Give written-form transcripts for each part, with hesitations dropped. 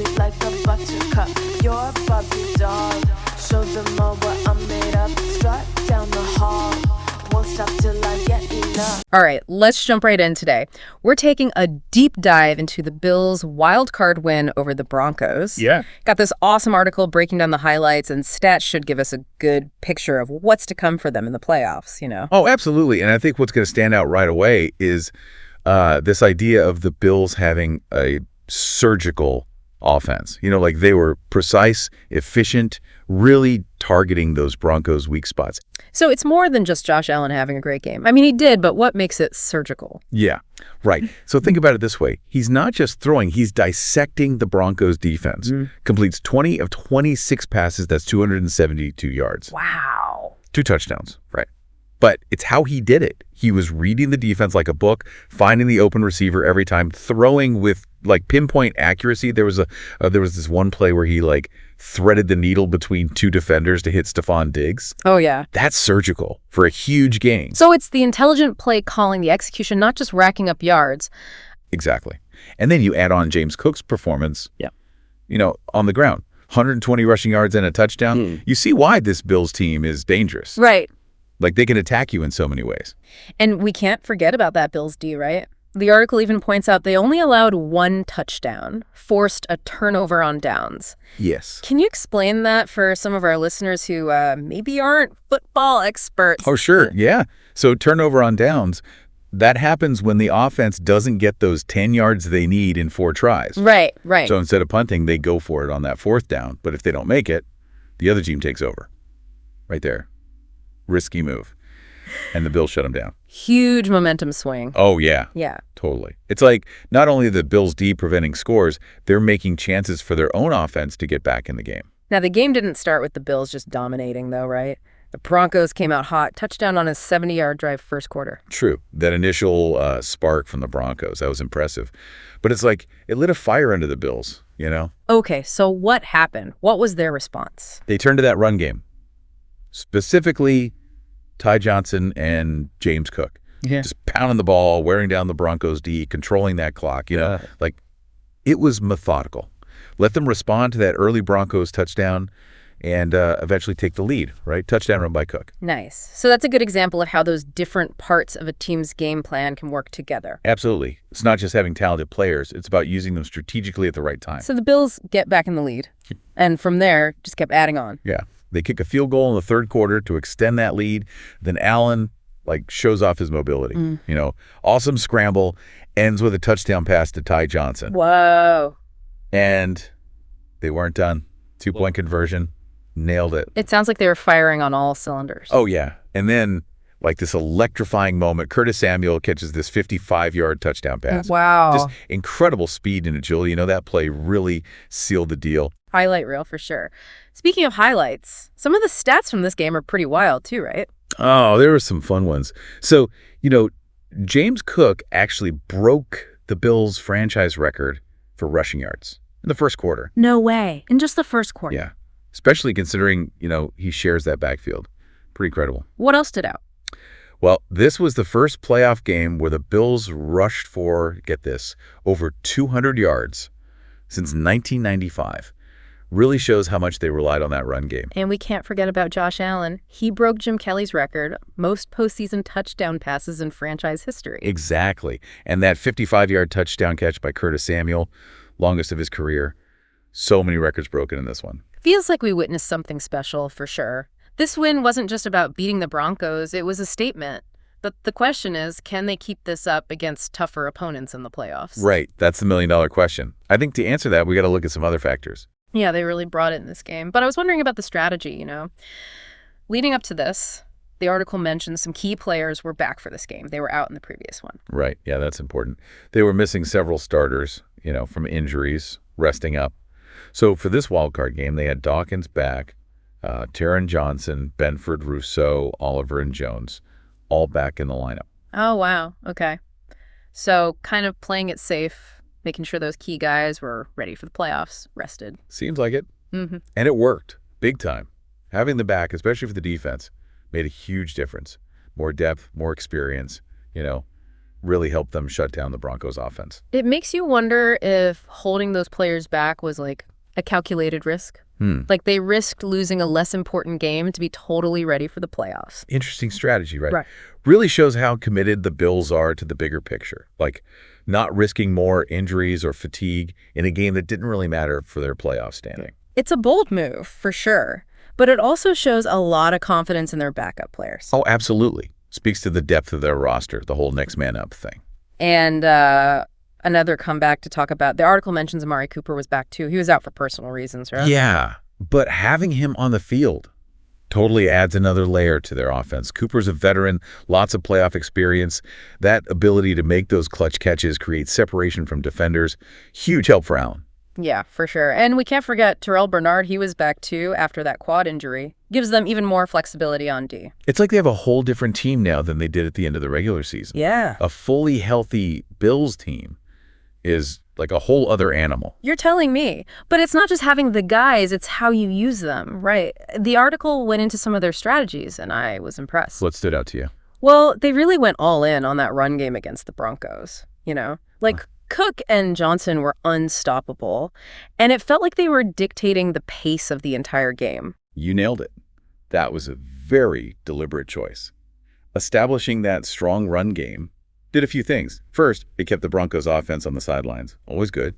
sweet like a buttercup. You're a Barbie doll. Show them all what I'm made of. Strut down the hall. Won't stop till I get enough. All right, let's jump right in today. We're taking a deep dive into the Bills' wild card win over the Broncos. Yeah. Got this awesome article breaking down the highlights, and stats should give us a good picture of what's to come for them in the playoffs, you know? Oh, absolutely. And I think what's going to stand out right away is this idea of the Bills having a surgical offense. You know, like they were precise, efficient, really targeting those Broncos' weak spots. So it's more than just Josh Allen having a great game. I mean, he did, but what makes it surgical? Yeah, right. So think about it this way. He's not just throwing, he's dissecting the Broncos' defense. Completes 20 of 26 passes, that's 272 yards. Wow. 2 touchdowns, right. But it's how he did it. He was reading the defense like a book, finding the open receiver every time, throwing with like pinpoint accuracy. There was this one play where he like threaded the needle between 2 defenders to hit Stephon Diggs. Oh, yeah. That's surgical for a huge gain. So it's the intelligent play calling, the execution, not just racking up yards. Exactly. And then you add on James Cook's performance, Yeah. you know, on the ground. 120 rushing yards and a touchdown. You see why this Bills team is dangerous. Right. Like they can attack you in so many ways. And we can't forget about that Bills D, right? The article even points out they only allowed 1 touchdown, forced a turnover on downs. Yes. Can you explain that for some of our listeners who maybe aren't football experts? Oh, sure. Yeah. So turnover on downs, that happens when the offense doesn't get those 10 yards they need in 4 tries. Right, right. So instead of punting, they go for it on that 4th down. But if they don't make it, the other team takes over. Right there. Risky move. And the Bills shut them down. Huge momentum swing. Oh, yeah. Yeah. Totally. It's like not only the Bills D preventing scores, they're making chances for their own offense to get back in the game. Now, the game didn't start with the Bills just dominating, though, right? The Broncos came out hot, touchdown on a 70-yard drive first quarter. True. That initial spark from the Broncos, that was impressive. But it's like it lit a fire under the Bills, you know? Okay, so what happened? What was their response? They turned to that run game. Specifically, Ty Johnson and James Cook. Yeah. Just pounding the ball, wearing down the Broncos D, controlling that clock, you know? Like, it was methodical. Let them respond to that early Broncos touchdown and eventually take the lead, right? Touchdown run by Cook. Nice. So that's a good example of how those different parts of a team's game plan can work together. Absolutely. It's not just having talented players. It's about using them strategically at the right time. So the Bills get back in the lead, and from there, just kept adding on. Yeah. They kick a field goal in the 3rd quarter to extend that lead. Then Allen, like, shows off his mobility. You know, awesome scramble, ends with a touchdown pass to Ty Johnson. Whoa. And they weren't done. 2-point conversion. Nailed it. It sounds like they were firing on all cylinders. Oh, yeah. And then, like, this electrifying moment, Curtis Samuel catches this 55-yard touchdown pass. Wow. Just incredible speed and agility. You know, that play really sealed the deal. Highlight reel for sure. Speaking of highlights, some of the stats from this game are pretty wild too, right? Oh, there were some fun ones. So, you know, James Cook actually broke the Bills' franchise record for rushing yards in the 1st quarter. No way. In just the 1st quarter. Yeah. Especially considering, you know, he shares that backfield. Pretty credible. What else stood out? Well, this was the first playoff game where the Bills rushed for, get this, over 200 yards since 1995. Really shows how much they relied on that run game. And we can't forget about Josh Allen. He broke Jim Kelly's record, most postseason touchdown passes in franchise history. Exactly. And that 55-yard touchdown catch by Curtis Samuel, longest of his career. So many records broken in this one. Feels like we witnessed something special for sure. This win wasn't just about beating the Broncos, it was a statement. But the question is, can they keep this up against tougher opponents in the playoffs? Right. That's the million-dollar question. I think to answer that, we got to look at some other factors. Yeah, they really brought it in this game. But I was wondering about the strategy, you know. Leading up to this, the article mentions some key players were back for this game. They were out in the previous one. Right. Yeah, that's important. They were missing several starters, you know, from injuries, resting up. So for this wildcard game, they had Dawkins back, Taron Johnson, Benford, Rousseau, Oliver, and Jones, all back in the lineup. Oh, wow. Okay. So kind of playing it safe, making sure those key guys were ready for the playoffs, rested. Seems like it. Mm-hmm. And it worked. Big time. Having them back, especially for the defense, made a huge difference. More depth, more experience, you know. really helped them shut down the Broncos offense. It makes you wonder if holding those players back was like a calculated risk. Like they risked losing a less important game to be totally ready for the playoffs. Interesting strategy, right? Right. Really shows how committed the Bills are to the bigger picture, like not risking more injuries or fatigue in a game that didn't really matter for their playoff standing. It's a bold move, for sure, but it also shows a lot of confidence in their backup players. Oh, absolutely. Speaks to the depth of their roster, the whole next man up thing. And another comeback to talk about, the article mentions Amari Cooper was back too. He was out for personal reasons, right? Yeah, but having him on the field totally adds another layer to their offense. Cooper's a veteran, lots of playoff experience. That ability to make those clutch catches creates separation from defenders. Huge help for Allen. Yeah, for sure. And we can't forget Terrell Bernard. He was back too after that quad injury. Gives them even more flexibility on D. It's like they have a whole different team now than they did at the end of the regular season. Yeah. A fully healthy Bills team is like a whole other animal. You're telling me. But it's not just having the guys, it's how you use them, right? The article went into some of their strategies, and I was impressed. What stood out to you? Well, they really went all in on that run game against the Broncos, you know? Like, Cook and Johnson were unstoppable, and it felt like they were dictating the pace of the entire game. You nailed it. That was a very deliberate choice. Establishing that strong run game did a few things. First, it kept the Broncos offense on the sidelines. Always good.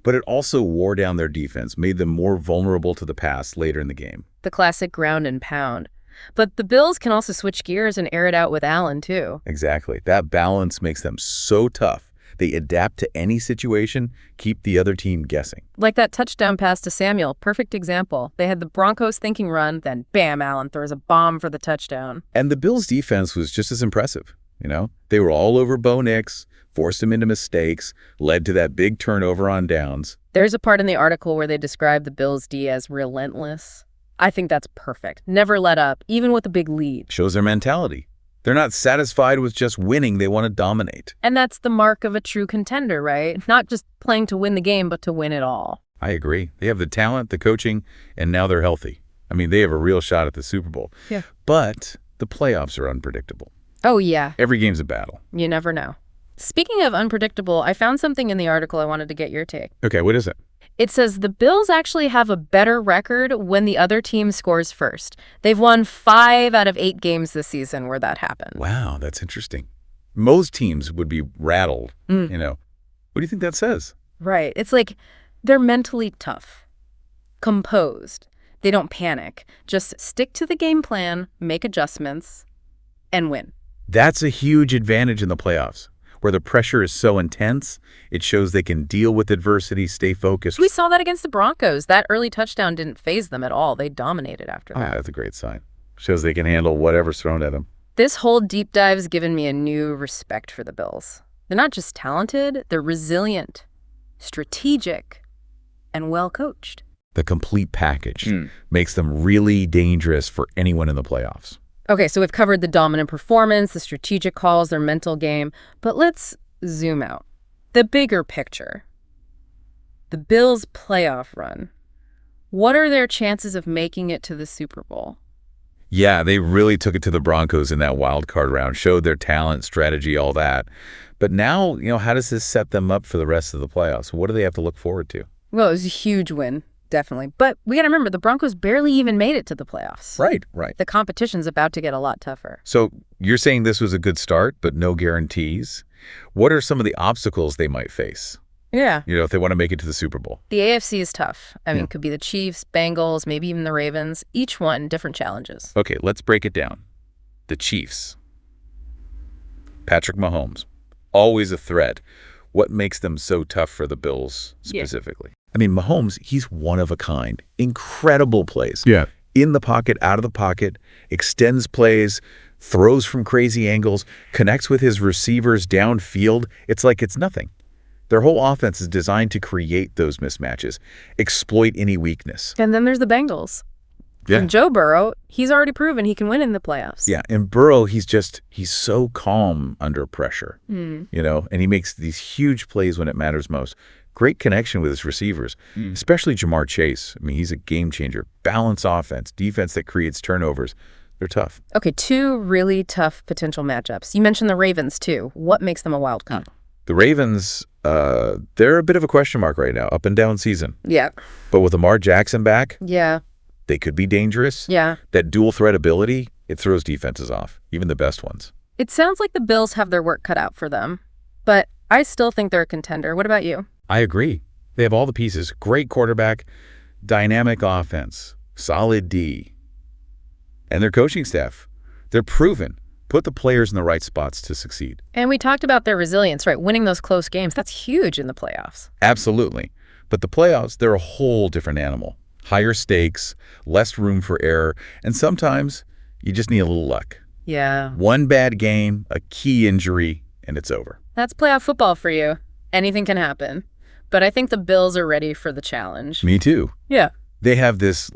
But it also wore down their defense, made them more vulnerable to the pass later in the game. The classic ground and pound. But the Bills can also switch gears and air it out with Allen, too. Exactly. That balance makes them so tough. They adapt to any situation, keep the other team guessing. Like that touchdown pass to Samuel, perfect example. They had the Broncos thinking run, then bam, Allen throws a bomb for the touchdown. And the Bills' defense was just as impressive. You know, they were all over Bo Nix, forced him into mistakes, led to that big turnover on downs. There's a part in the article where they describe the Bills' D as relentless. I think that's perfect. Never let up, even with a big lead. Shows their mentality. They're not satisfied with just winning. They want to dominate. And that's the mark of a true contender, right? Not just playing to win the game, but to win it all. I agree. They have the talent, the coaching, and now they're healthy. I mean, they have a real shot at the Super Bowl. Yeah. But the playoffs are unpredictable. Oh, yeah. Every game's a battle. You never know. Speaking of unpredictable, I found something in the article I wanted to get your take. Okay, what is it? It says the Bills actually have a better record when the other team scores first. They've won 5 out of 8 games this season where that happened. Wow, that's interesting. Most teams would be rattled, you know. What do you think that says? Right. It's like they're mentally tough, composed. They don't panic. Just stick to the game plan, make adjustments, and win. That's a huge advantage in the playoffs, where the pressure is so intense, it shows they can deal with adversity, stay focused. We saw that against the Broncos. That early touchdown didn't faze them at all. They dominated after that. That's a great sign. Shows they can handle whatever's thrown at them. This whole deep dive has given me a new respect for the Bills. They're not just talented, they're resilient, strategic, and well-coached. The complete package makes them really dangerous for anyone in the playoffs. Okay, so we've covered the dominant performance, the strategic calls, their mental game, but let's zoom out. The bigger picture. The Bills' playoff run. What are their chances of making it to the Super Bowl? Yeah, they really took it to the Broncos in that wild card round, showed their talent, strategy, all that. But now, how does this set them up for the rest of the playoffs? What do they have to look forward to? Well, it was a huge win, definitely. But we got to remember, the Broncos barely even made it to the playoffs. Right. The competition's about to get a lot tougher. So you're saying this was a good start, but no guarantees. What are some of the obstacles they might face? Yeah. If they want to make it to the Super Bowl. The AFC is tough. I mean, it could be the Chiefs, Bengals, maybe even the Ravens. Each one, different challenges. Okay, let's break it down. The Chiefs. Patrick Mahomes. Always a threat. What makes them so tough for the Bills specifically? Yeah. I mean, Mahomes, he's one of a kind. Incredible plays. Yeah. In the pocket, out of the pocket, extends plays, throws from crazy angles, connects with his receivers downfield. It's like it's nothing. Their whole offense is designed to create those mismatches, exploit any weakness. And then there's the Bengals. Yeah. And Joe Burrow, he's already proven he can win in the playoffs. Yeah, and Burrow, he's so calm under pressure, and he makes these huge plays when it matters most. Great connection with his receivers, especially Jamar Chase. I mean, he's a game changer. Balanced offense, defense that creates turnovers. They're tough. Okay, two really tough potential matchups. You mentioned the Ravens, too. What makes them a wild card? The Ravens, they're a bit of a question mark right now, up and down season. Yeah. But with Lamar Jackson back, Yeah. they could be dangerous. Yeah. That dual threat ability, it throws defenses off, even the best ones. It sounds like the Bills have their work cut out for them, but I still think they're a contender. What about you? I agree. They have all the pieces. Great quarterback, dynamic offense, solid D. And their coaching staff, they're proven. Put the players in the right spots to succeed. And we talked about their resilience, right? Winning those close games, that's huge in the playoffs. Absolutely. But the playoffs, they're a whole different animal. Higher stakes, less room for error, and sometimes you just need a little luck. Yeah. One bad game, a key injury, and it's over. That's playoff football for you. Anything can happen. But I think the Bills are ready for the challenge. Me too. Yeah. They have this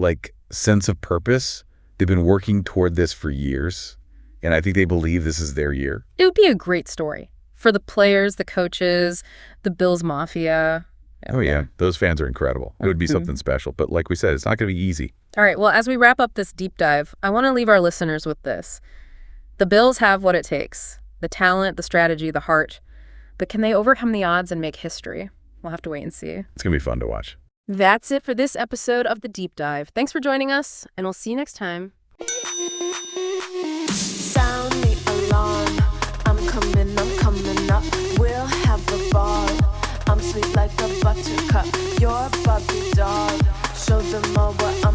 sense of purpose. They've been working toward this for years, and I think they believe this is their year. It would be a great story for the players, the coaches, the Bills Mafia. Oh, yeah. Those fans are incredible. It would be something special. But like we said, it's not going to be easy. All right. Well, as we wrap up this deep dive, I want to leave our listeners with this. The Bills have what it takes, the talent, the strategy, the heart. But can they overcome the odds and make history? We'll have to wait and see. It's going to be fun to watch. That's it for this episode of The Deep Dive. Thanks for joining us, and we'll see you next time. Sound the alarm. I'm coming up. We'll have the ball. I'm sweet like a buttercup. You're a puppy dog. Show them all what